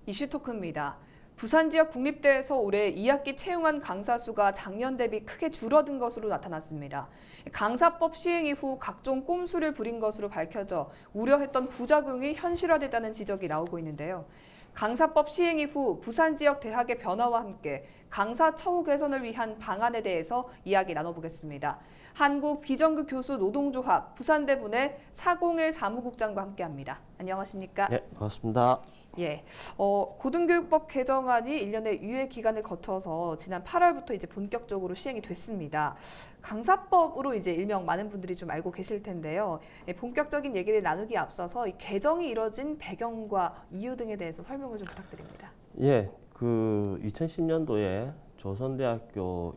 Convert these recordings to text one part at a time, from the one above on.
이슈 토크입니다. 부산 지역 국립대에서 올해 2학기 채용한 강사 수가 작년 대비 크게 줄어든 것으로 나타났습니다. 강사법 시행 이후 각종 꼼수를 부린 것으로 밝혀져 우려했던 부작용이 현실화됐다는 지적이 나오고 있는데요. 강사법 시행 이후 부산 지역 대학의 변화와 함께 강사 처우 개선을 위한 방안에 대해서 이야기 나눠보겠습니다. 한국 비정규 교수 노동조합 부산대분의 401 사무국장과 함께합니다. 안녕하십니까? 네, 반갑습니다. 예, 고등교육법 개정안이 1년의 유예 기간을 거쳐서 지난 8월부터 이제 본격적으로 시행이 됐습니다. 강사법으로 이제 일명 많은 분들이 좀 알고 계실 텐데요. 본격적인 얘기를 나누기 앞서서 이 개정이 이뤄진 배경과 이유 등에 대해서 설명을 좀 부탁드립니다. 예, 2010년도에 조선대학교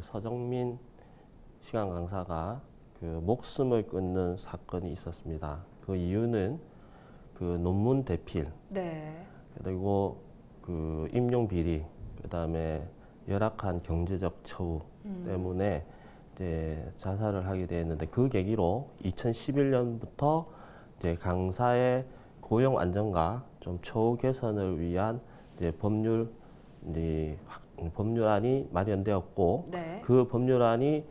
서정민 시간 강사가 목숨을 끊는 사건이 있었습니다. 그 이유는 논문 대필, 네. 그리고 임용 비리, 그다음에 열악한 경제적 처우 때문에 이제 자살을 하게 되었는데, 그 계기로 2011년부터 이제 강사의 고용 안정과 좀 처우 개선을 위한 이제 법률안이 마련되었고, 네. 그 법률안이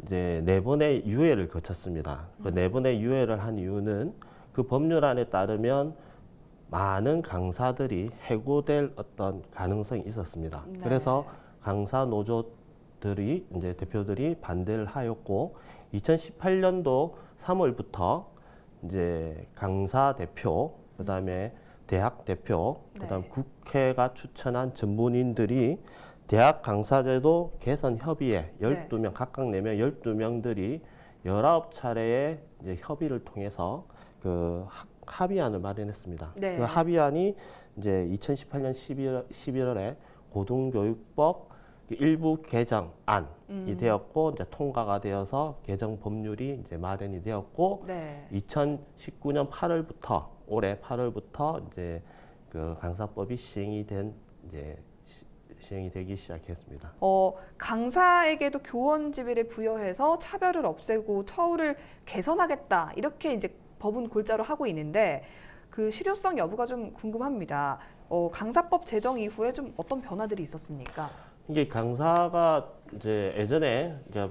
이제 4번의 유예를 거쳤습니다. 그 4번의 유예를 한 이유는 그 법률안에 따르면 많은 강사들이 해고될 어떤 가능성이 있었습니다. 네. 그래서 강사 노조들이 이제 대표들이 반대를 하였고, 2018년도 3월부터 이제 강사 대표, 그다음에 대학 대표, 그다음 네. 국회가 추천한 전문인들이 대학 강사제도 개선 협의회 12명, 각각 4명, 12명들이 19차례의 이제 협의를 통해서 합의안을 마련했습니다. 네. 그 합의안이 이제 2018년 11월에 고등교육법 일부 개정안이 되었고, 이제 통과가 되어서 개정 법률이 이제 마련이 되었고, 네. 2019년 8월부터 올해 8월부터 이제 강사법이 시행이 되기 시작했습니다. 강사에게도 교원 지위를 부여해서 차별을 없애고 처우를 개선하겠다, 이렇게 이제 법은 골자로 하고 있는데 그 실효성 여부가 좀 궁금합니다. 강사법 제정 이후에 좀 어떤 변화들이 있었습니까? 이게 강사가 이제 예전에 이제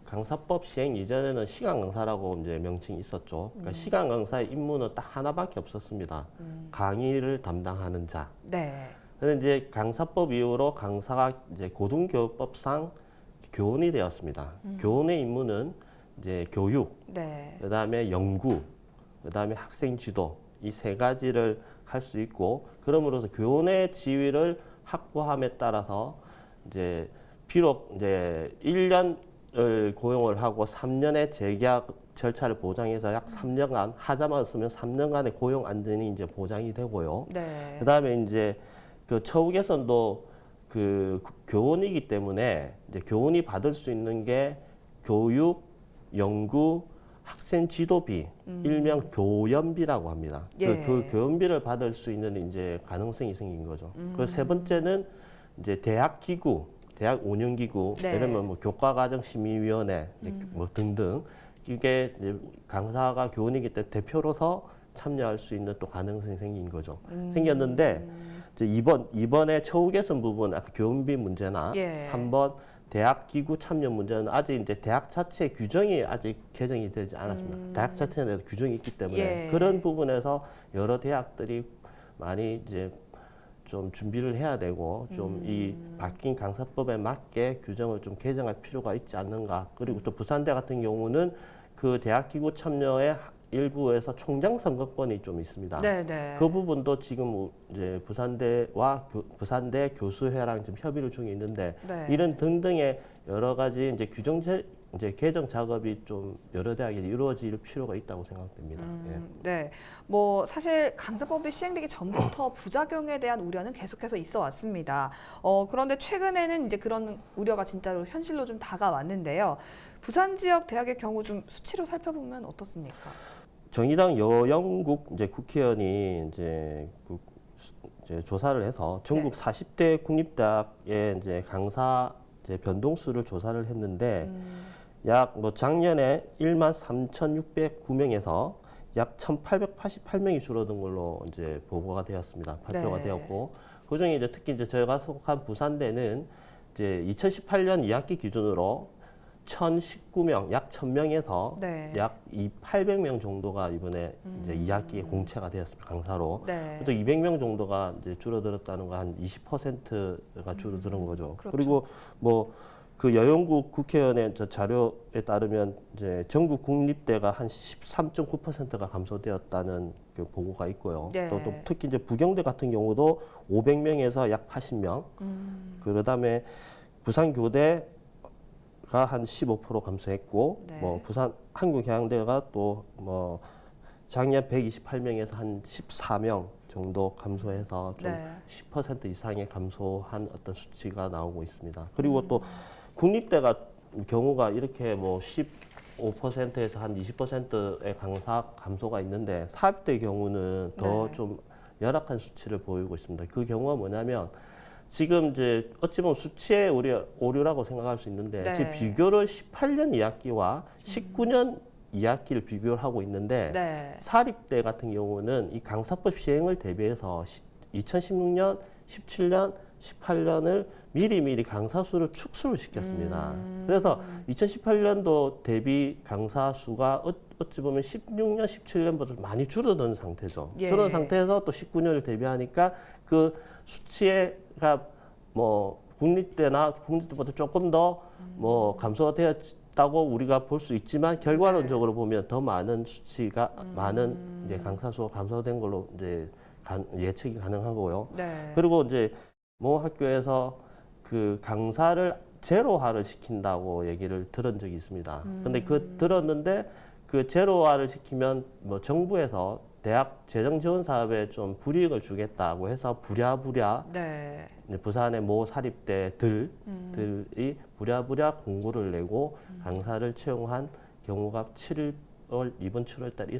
강사법 시행 이전에는 시간 강사라고 이제 명칭이 있었죠. 그러니까 시간 강사의 임무는 딱 하나밖에 없었습니다. 강의를 담당하는 자. 네. 그런데 이제 강사법 이후로 강사가 이제 고등교육법상 교원이 되었습니다. 교원의 임무는 이제 교육, 네. 그다음에 연구, 그다음에 학생 지도, 이 3가지를 할 수 있고, 그러므로서 교원의 지위를 확보함에 따라서 이제 비록 이제 1년을 고용을 하고 3년의 재계약 절차를 보장해서 약 3년간 하자만 쓰면 3년간의 고용 안전이 이제 보장이 되고요. 네. 그다음에 이제 처우 개선도 교원이기 때문에 이제 교원이 받을 수 있는 게 교육, 연구, 학생 지도비, 일명 교연비라고 합니다. 예. 그 교연비를 받을 수 있는 이제 가능성이 생긴 거죠. 그 3번째는 이제 대학 기구, 대학 운영기구, 네. 예를 들면 교과과정심의위원회 뭐 등등, 이게 이제 강사가 교원이기 때문에 대표로서 참여할 수 있는 또 가능성이 생긴 거죠. 생겼는데 이제 이번에 처우 개선 부분, 아까 교원비 문제나 예. 3번 대학 기구 참여 문제는 아직 이제 대학 자체 규정이 아직 개정이 되지 않았습니다. 대학 자체에 대해서 규정이 있기 때문에 예. 그런 부분에서 여러 대학들이 많이 이제 좀 준비를 해야 되고, 좀 이 바뀐 강사법에 맞게 규정을 좀 개정할 필요가 있지 않는가. 그리고 또 부산대 같은 경우는 그 대학 기구 참여의 일부에서 총장 선거권이 좀 있습니다. 네. 그 부분도 지금 이제 부산대 교수회랑 좀 협의를 중에 있는데, 네. 이런 등등의 여러 가지 이제 이제 개정 작업이 좀 여러 대학에 이루어질 필요가 있다고 생각됩니다. 예. 네. 사실 강사법이 시행되기 전부터 부작용에 대한 우려는 계속해서 있어 왔습니다. 그런데 최근에는 이제 그런 우려가 진짜로 현실로 좀 다가왔는데요. 부산 지역 대학의 경우 좀 수치로 살펴보면 어떻습니까? 정의당 여영국 이제 국회의원이 이제 조사를 해서 전국 40대 국립대학의 이제 강사 이제 변동수를 조사를 했는데, 약 작년에 13,609명에서 약 1,888명이 줄어든 걸로 이제 보고가 되었습니다. 발표가 네. 되었고, 그중에 이제 특히 이제 저희가 속한 부산대는 이제 2018년 2학기 기준으로 1,019명, 약 1,000명에서 네. 약 800명 정도가 이번에 이제 2학기에 공채가 되었습니다. 강사로. 네. 그래서 200명 정도가 이제 줄어들었다는 거 한 20%가 줄어드는 거죠. 그렇죠. 그리고 뭐 그 여영국 국회의원의 저 자료에 따르면 이제 전국 국립대가 한 13.9%가 감소되었다는 그 보고가 있고요. 네. 또 특히 이제 부경대 같은 경우도 500명에서 약 80명. 그다음에 부산교대가 한 15% 감소했고, 네. 뭐 부산 한국해양대가 또 뭐 작년 128명에서 한 14명 정도 감소해서 좀 네. 10% 이상의 감소한 어떤 수치가 나오고 있습니다. 그리고 또 국립대가 경우가 이렇게 뭐 15%에서 한 20%의 강사 감소가 있는데 사립대 경우는 더 네. 좀 열악한 수치를 보이고 있습니다. 그 경우가 뭐냐면 지금 이제 어찌 보면 수치의 오류라고 생각할 수 있는데 네. 지금 비교를 18년 2학기와 19년 2학기를 비교를 하고 있는데 네. 사립대 같은 경우는 이 강사법 시행을 대비해서 2016년, 17년, 18년을 미리미리 강사 수를 축소를 시켰습니다. 그래서 2018년도 대비 강사 수가 어찌 보면 16년, 17년보다 많이 줄어든 상태죠. 예. 줄어든 상태에서 또 19년을 대비하니까 그 수치가 뭐 국립대보다 조금 더 뭐 감소가 되었다고 우리가 볼 수 있지만 결과론적으로 보면 더 많은 수치가 많은 이제 강사 수가 감소된 걸로 이제 예측이 가능하고요. 네. 그리고 이제 모 학교에서 그 강사를 제로화를 시킨다고 얘기를 들은 적이 있습니다. 근데 들었는데 그 제로화를 시키면 뭐 정부에서 대학 재정 지원 사업에 좀 불이익을 주겠다고 해서 부랴부랴 네. 부산의 모 사립대들이 부랴부랴 공고를 내고 강사를 채용한 경우가 이번 7월 달에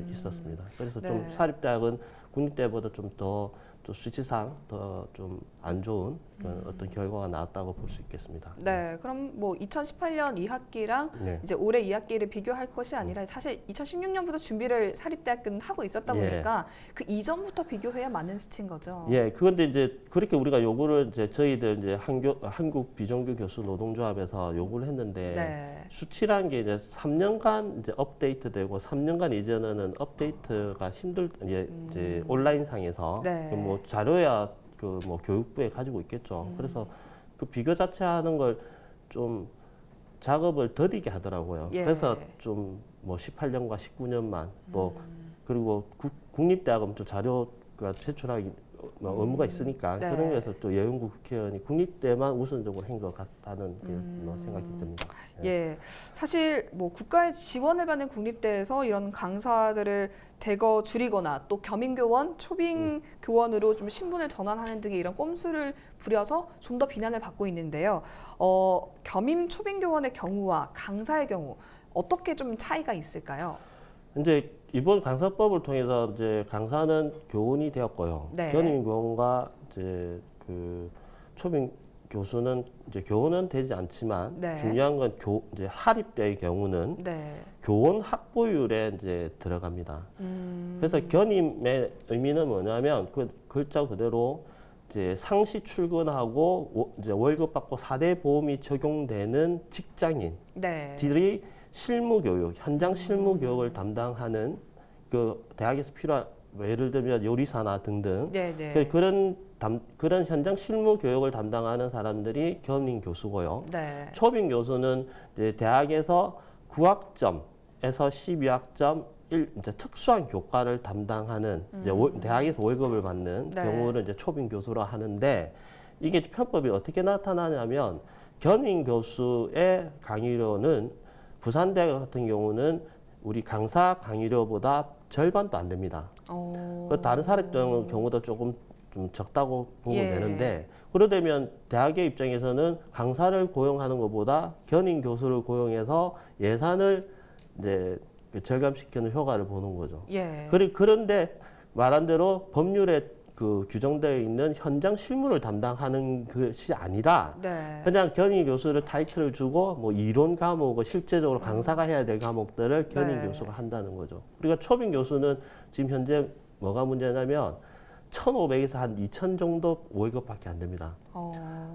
있었습니다. 그래서 좀 네. 사립대학은 국립대보다 좀 더 수치상 더 좀 안 좋은 그런 어떤 결과가 나왔다고 볼 수 있겠습니다. 네, 그럼 뭐 2018년 2학기랑 네. 이제 올해 2학기를 비교할 것이 아니라 사실 2016년부터 준비를 사립대학교는 하고 있었다 보니까 그 이전부터 비교해야 맞는 수치인 거죠. 예, 그런데 이제 그렇게 우리가 요구를 이제 저희들 이제 한국 비정규 교수 노동조합에서 요구를 했는데 네. 수치라는 게 이제 3년간 이제 업데이트되고 3년간 이전에는 업데이트가 이제 온라인상에서 네. 뭐 자료야 그 뭐 교육부에 가지고 있겠죠. 그래서 그 비교 자체 하는 걸 좀 작업을 더디게 하더라고요. 예. 그래서 좀 뭐 18년과 19년만 또 그리고 국립대학은 또 자료가 제출하기 뭐 의무가 있으니까 네. 그런 거에서 또 여영국 국회의원이 국립대만 우선적으로 한 것 같다는 뭐 생각이 듭니다. 예, 사실 뭐 국가의 지원을 받는 국립대에서 이런 강사들을 대거 줄이거나 또 겸임교원, 초빙교원으로 좀 신분을 전환하는 등의 이런 꼼수를 부려서 좀 더 비난을 받고 있는데요. 겸임 초빙교원의 경우와 강사의 경우 어떻게 좀 차이가 있을까요? 이제 이번 강사법을 통해서 이제 강사는 교원이 되었고요. 네. 견임 교원과 이제 그 초빙 교수는 이제 교원은 되지 않지만 네. 중요한 건 이제 하립대의 경우는 네. 교원 확보율에 이제 들어갑니다. 그래서 견임의 의미는 뭐냐면 그 글자 그대로 이제 상시 출근하고 이제 월급 받고 4대 보험이 적용되는 직장인들이 네. 실무 교육, 현장 실무 교육을 담당하는 그 대학에서 필요한 뭐 예를 들면 요리사나 등등 네. 네. 그런 현장 실무 교육을 담당하는 사람들이 겸임 교수고요. 네. 초빙 교수는 이제 대학에서 9학점에서 12학점 이제 특수한 교과를 담당하는 이제 대학에서 월급을 받는 네. 경우를 이제 초빙 교수로 하는데 이게 편법이 어떻게 나타나냐면 겸임 교수의 강의료는 부산대 같은 경우는 우리 강사 강의료보다 절반도 안 됩니다. 다른 사립대의 경우도 조금 좀 적다고 보면 예. 되는데 그러되면 대학의 입장에서는 강사를 고용하는 것보다 겸임 교수를 고용해서 예산을 이제 절감시키는 효과를 보는 거죠. 예. 그런데 말한 대로 법률에 그 규정되어 있는 현장 실무를 담당하는 것이 아니라 네. 그냥 견인 교수를 타이틀을 주고 뭐 이론 과목을 실제적으로 강사가 해야 될 과목들을 견인 네. 교수가 한다는 거죠. 우리가 초빙 교수는 지금 현재 뭐가 문제냐면 1,500에서 한 2,000 정도 월급밖에 안 됩니다.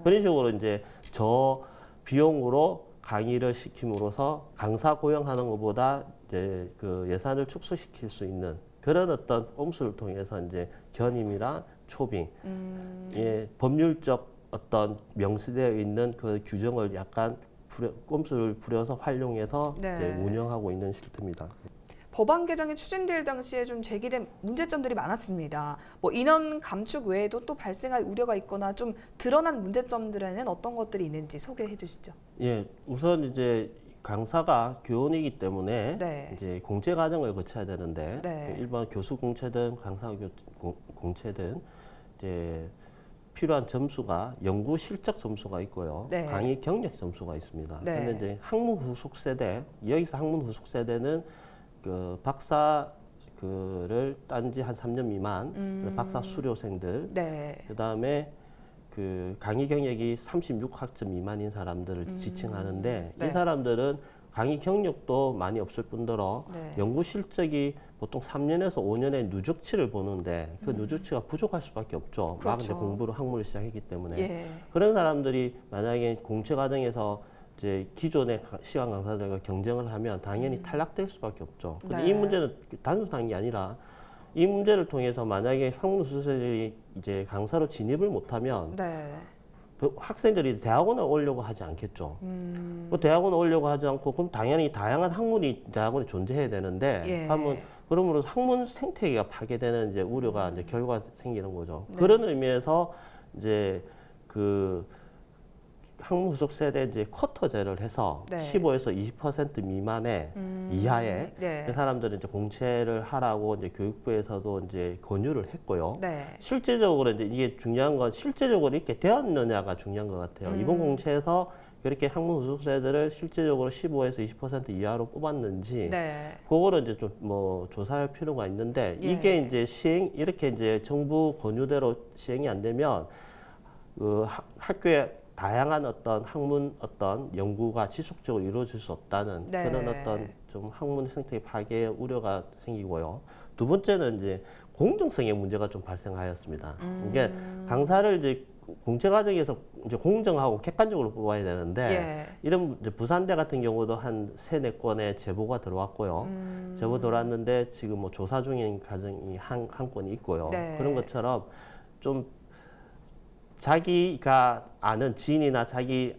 그런 식으로 이제 저 비용으로 강의를 시킴으로써 강사 고용하는 것보다 이제 그 예산을 축소시킬 수 있는 그런 어떤 꼼수를 통해서 이제 견임이랑 초빙, 예, 법률적 어떤 명시되어 있는 그 규정을 약간 꼼수를 부려서 활용해서 네. 이제 운영하고 있는 실태입니다. 법안 개정이 추진될 당시에 좀 제기된 문제점들이 많았습니다. 뭐 인원 감축 외에도 또 발생할 우려가 있거나 좀 드러난 문제점들에는 어떤 것들이 있는지 소개해 주시죠. 예, 우선 이제 강사가 교원이기 때문에 네. 이제 공채 과정을 거쳐야 되는데 네. 그 일반 교수 공채든 강사 공채든 이제 필요한 점수가 연구 실적 점수가 있고요. 네. 강의 경력 점수가 있습니다. 네. 근데 이제 학문 후속 세대, 여기서 학문 후속 세대는 그 박사 그를 딴 지 한 3년 미만 박사 수료생들, 네. 그다음에 그 강의 경력이 36학점 미만인 사람들을 지칭하는데 네. 이 사람들은 강의 경력도 많이 없을 뿐더러 네. 연구 실적이 보통 3년에서 5년의 누적치를 보는데 그 누적치가 부족할 수밖에 없죠. 막 이제 그렇죠. 공부를 학문을 시작했기 때문에 예. 그런 사람들이 만약에 공채 과정에서 이제 기존의 시간 강사들과 경쟁을 하면 당연히 탈락될 수밖에 없죠. 근데 네. 이 문제는 단순한 게 아니라 이 문제를 통해서 만약에 학문 수석들이 이제 강사로 진입을 못하면 네. 학생들이 대학원에 오려고 하지 않겠죠. 뭐 대학원에 오려고 하지 않고 그럼 당연히 다양한 학문이 대학원에 존재해야 되는데 예. 하면 그러므로 학문 생태계가 파괴되는 이제 우려가 이제 결과가 생기는 거죠. 네. 그런 의미에서 이제 그 학문 후속 세대 이제 쿼터제를 해서 네. 15에서 20% 미만의 이하의 네. 그 사람들은 이제 공채를 하라고 이제 교육부에서도 이제 권유를 했고요. 네. 실제적으로 이제 이게 중요한 건 실제적으로 이렇게 되었느냐가 중요한 것 같아요. 이번 공채에서 그렇게 학문 후속 세대를 실제적으로 15에서 20% 이하로 뽑았는지 네. 그거를 이제 좀 뭐 조사할 필요가 있는데 예. 이게 이제 이렇게 이제 정부 권유대로 시행이 안 되면 그 학교에 다양한 어떤 학문 어떤 연구가 지속적으로 이루어질 수 없다는 네. 그런 어떤 좀 학문 생태 파괴의 우려가 생기고요. 두 번째는 이제 공정성의 문제가 좀 발생하였습니다. 이게 강사를 이제 공채 과정에서 이제 공정하고 객관적으로 뽑아야 되는데 예. 이런 이제 부산대 같은 경우도 한 3-4건의 제보가 들어왔고요. 제보 들어왔는데 지금 뭐 조사 중인 과정이 한 건이 있고요. 네. 그런 것처럼 좀 자기가 아는 지인이나 자기를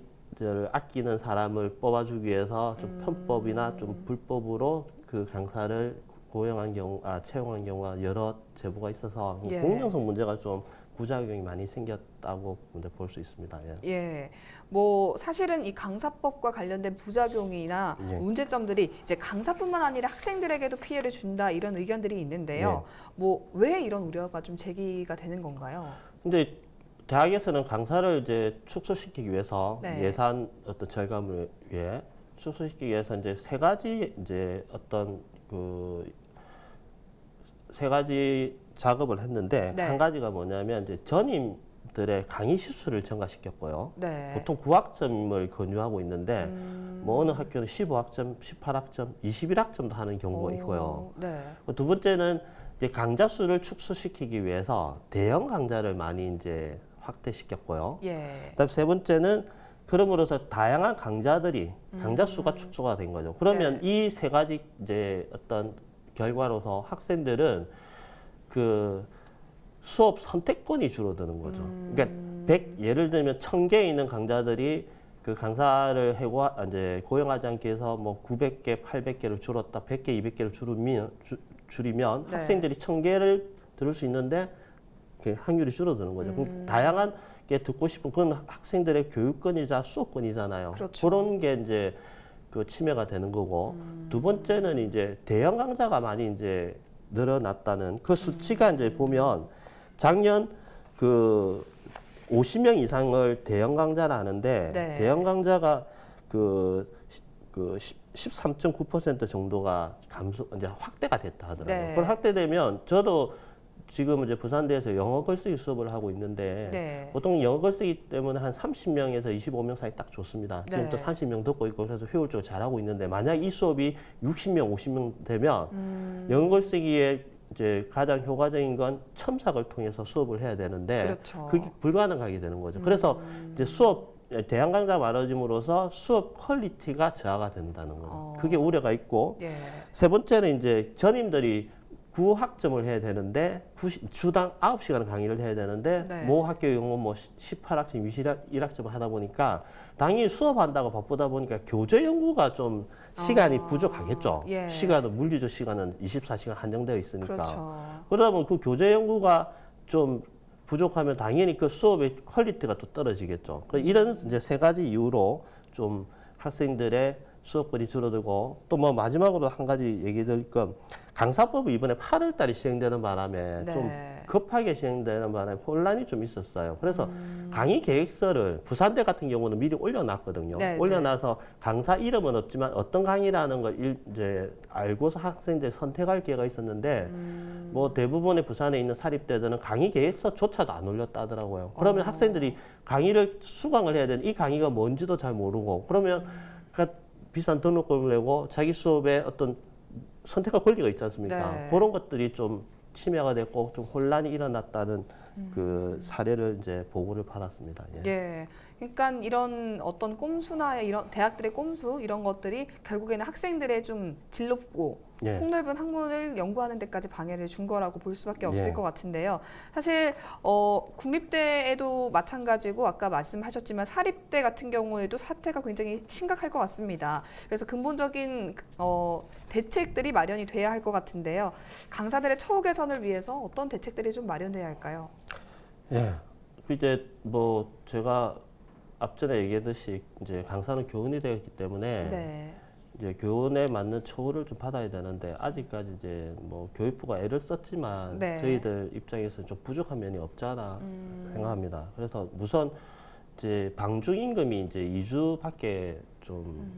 아끼는 사람을 뽑아주기 위해서 좀 편법이나 좀 불법으로 그 강사를 고용한 경우, 채용한 경우가 여러 제보가 있어서 예. 공정성 문제가 좀 부작용이 많이 생겼다고 볼 수 있습니다. 예. 예, 뭐 사실은 이 강사법과 관련된 부작용이나 예. 문제점들이 이제 강사뿐만 아니라 학생들에게도 피해를 준다 이런 의견들이 있는데요. 예. 뭐 왜 이런 우려가 좀 제기가 되는 건가요? 근데 대학에서는 강사를 이제 축소시키기 위해서 네. 예산 어떤 절감을 위해 축소시키기 위해서 이제 세 가지 이제 어떤 그 세 가지 작업을 했는데 네. 한 가지가 뭐냐면 이제 전임들의 강의 시수를 증가시켰고요. 네. 보통 9학점을 권유하고 있는데 뭐 어느 학교는 15학점, 18학점, 21학점도 하는 경우가 있고요. 네. 두 번째는 이제 강좌 수를 축소시키기 위해서 대형 강좌를 많이 이제 확대시켰고요. 예. 그다음 세 번째는 그럼으로써 다양한 강좌들이 강좌 수가 축소가 된 거죠. 그러면 이 세 가지 이제 어떤 결과로서 학생들은 그 수업 선택권이 줄어드는 거죠. 그러니까 예를 들면 1,000개 있는 강좌들이 그 강사를 이제 고용하지 않기 위해서 뭐 900개, 800개를 줄었다, 100개, 200개를 줄이면 네. 학생들이 1,000개를 들을 수 있는데 그 확률이 줄어드는 거죠. 그럼 다양한 게 듣고 싶은 그건 학생들의 교육권이자 수업권이잖아요. 그렇죠. 그런 게 이제 그 침해가 되는 거고 두 번째는 이제 대형 강좌가 많이 이제 늘어났다는 그 수치가 이제 보면 작년 그 50명 이상을 대형 강좌를 하는데 네. 대형 강좌가 그 13.9% 정도가 이제 확대가 됐다 하더라고요. 네. 그걸 확대되면 저도 지금 이제 부산대에서 영어 글쓰기 수업을 하고 있는데 네. 보통 영어 글쓰기 때문에 한 30명에서 25명 사이 딱 좋습니다. 지금 네. 또 30명 듣고 있고 그래서 효율적으로 잘하고 있는데 만약 이 수업이 60명, 50명 되면 영어 글쓰기에 이제 가장 효과적인 건 첨삭을 통해서 수업을 해야 되는데 그렇죠. 그게 불가능하게 되는 거죠. 그래서 이제 수업 대안 강좌가 많아짐으로써 수업 퀄리티가 저하가 된다는 거예요. 그게 우려가 있고 예. 세 번째는 이제 전임들이 9학점을 해야 되는데 주당 9시간 강의를 해야 되는데 네. 모 학교 경우 뭐 18학점, 21학점을 하다 보니까 당연히 수업한다고 바쁘다 보니까 교재 연구가 좀 시간이 부족하겠죠. 예. 시간은 물리적 시간은 24시간 한정되어 있으니까. 그렇죠. 그러다 보면 그 교재 연구가 좀 부족하면 당연히 그 수업의 퀄리티가 또 떨어지겠죠. 이런 이제 세 가지 이유로 좀 학생들의 수업거리 줄어들고 또 뭐 마지막으로 한 가지 얘기 드릴 건 강사법이 이번에 8월 달에 시행되는 바람에 네. 좀 급하게 시행되는 바람에 혼란이 좀 있었어요. 그래서 강의 계획서를 부산대 같은 경우는 미리 올려놨거든요. 네, 올려놔서 강사 이름은 없지만 어떤 강의라는 걸 이제 알고서 학생들이 선택할 기회가 있었는데 뭐 대부분의 부산에 있는 사립대들은 강의 계획서조차도 안 올렸다 하더라고요. 그러면 학생들이 강의를 수강을 해야 되는 이 강의가 뭔지도 잘 모르고 그러면 비싼 등록금을 내고 자기 수업에 어떤 선택할 권리가 있지 않습니까? 네. 그런 것들이 좀 침해가 됐고 좀 혼란이 일어났다는 그 사례를 이제 보고를 받았습니다. 예. 예. 그러니까 이런 어떤 꼼수나 이런 대학들의 꼼수 이런 것들이 결국에는 학생들의 좀 진롭고 예. 폭넓은 학문을 연구하는 데까지 방해를 준 거라고 볼 수밖에 없을 예. 것 같은데요. 사실 국립대에도 마찬가지고 아까 말씀하셨지만 사립대 같은 경우에도 사태가 굉장히 심각할 것 같습니다. 그래서 근본적인 대책들이 마련이 돼야 할 것 같은데요. 강사들의 처우 개선을 위해서 어떤 대책들이 좀 마련돼야 할까요? 예. 이제 뭐 제가 앞전에 얘기했듯이 이제 강사는 교훈이 되었기 때문에 네. 이제 교훈에 맞는 처우를 좀 받아야 되는데 아직까지 이제 뭐 교육부가 애를 썼지만 네. 저희들 입장에서는 좀 부족한 면이 없지 않아 생각합니다. 그래서 우선 이제 방중 임금이 이제 2주밖에 좀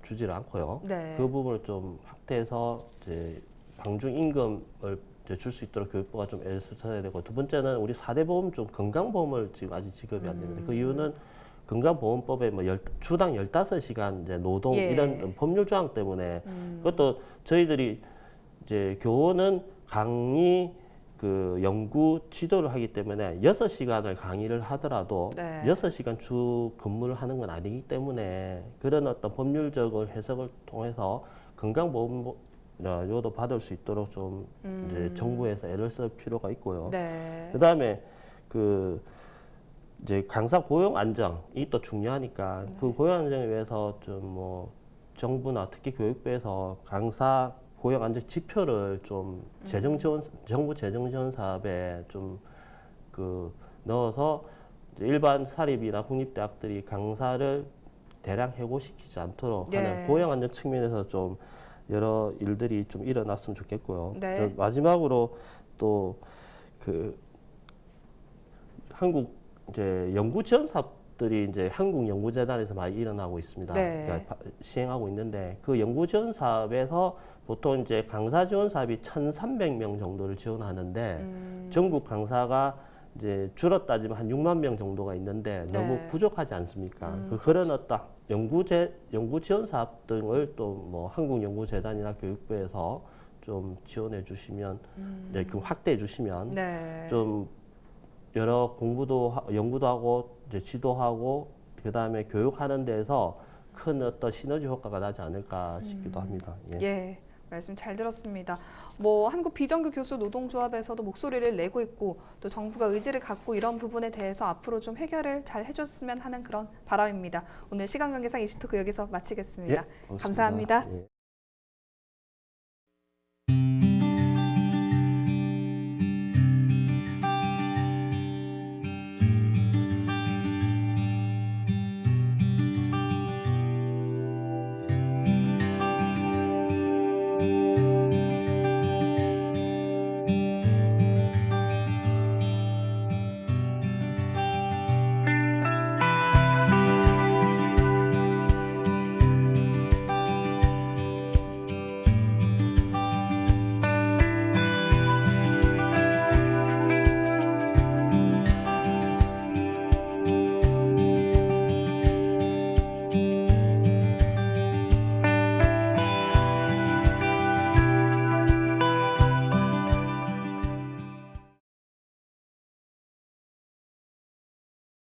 주지를 않고요. 네. 그 부분을 좀 확대해서 이제 방중 임금을 줄 수 있도록 교육부가 좀 애를 써야 되고 두 번째는 우리 4대 보험 중 건강보험을 지금 아직 지급이 안 됩니다. 그 이유는 건강보험법에 뭐 주당 15시간 이제 노동 예. 이런 법률 조항 때문에 그것도 저희들이 이제 교원은 강의 그 연구 지도를 하기 때문에 6시간을 강의를 하더라도 네. 6시간 주 근무를 하는 건 아니기 때문에 그런 어떤 법률적인 해석을 통해서 건강보험료도 받을 수 있도록 좀 이제 정부에서 애를 쓸 필요가 있고요. 네. 그다음에 그 이제 강사 고용 안정이 또 중요하니까 그 고용 안정을 위해서 좀 뭐 정부나 특히 교육부에서 강사 고용 안정 지표를 좀 재정 지원 정부 재정 지원 사업에 좀 그 넣어서 일반 사립이나 국립대학들이 강사를 대량 해고시키지 않도록 네. 하는 고용 안정 측면에서 좀 여러 일들이 좀 일어났으면 좋겠고요. 네. 마지막으로 또 그 한국 이제 연구 지원 사업들이 이제 한국연구재단에서 많이 일어나고 있습니다. 네. 그러니까 시행하고 있는데 그 연구 지원 사업에서 보통 이제 강사 지원 사업이 1,300명 정도를 지원하는데 전국 강사가 이제 줄었다지만 한 6만 명 정도가 있는데 너무 네. 부족하지 않습니까? 그런 어떤 연구 지원 사업 등을 또 뭐 한국연구재단이나 교육부에서 좀 지원해 주시면 이제 그 확대해 주시면 네. 좀 여러 연구도 하고 이제 지도하고 그 다음에 교육하는 데서 큰 어떤 시너지 효과가 나지 않을까 싶기도 합니다. 예. 예. 말씀 잘 들었습니다. 뭐 한국 비정규 교수 노동조합에서도 목소리를 내고 있고 또 정부가 의지를 갖고 이런 부분에 대해서 앞으로 좀 해결을 잘 해줬으면 하는 그런 바람입니다. 오늘 시간관계상 이슈토크 여기서 마치겠습니다. 고맙습니다. 감사합니다. 예.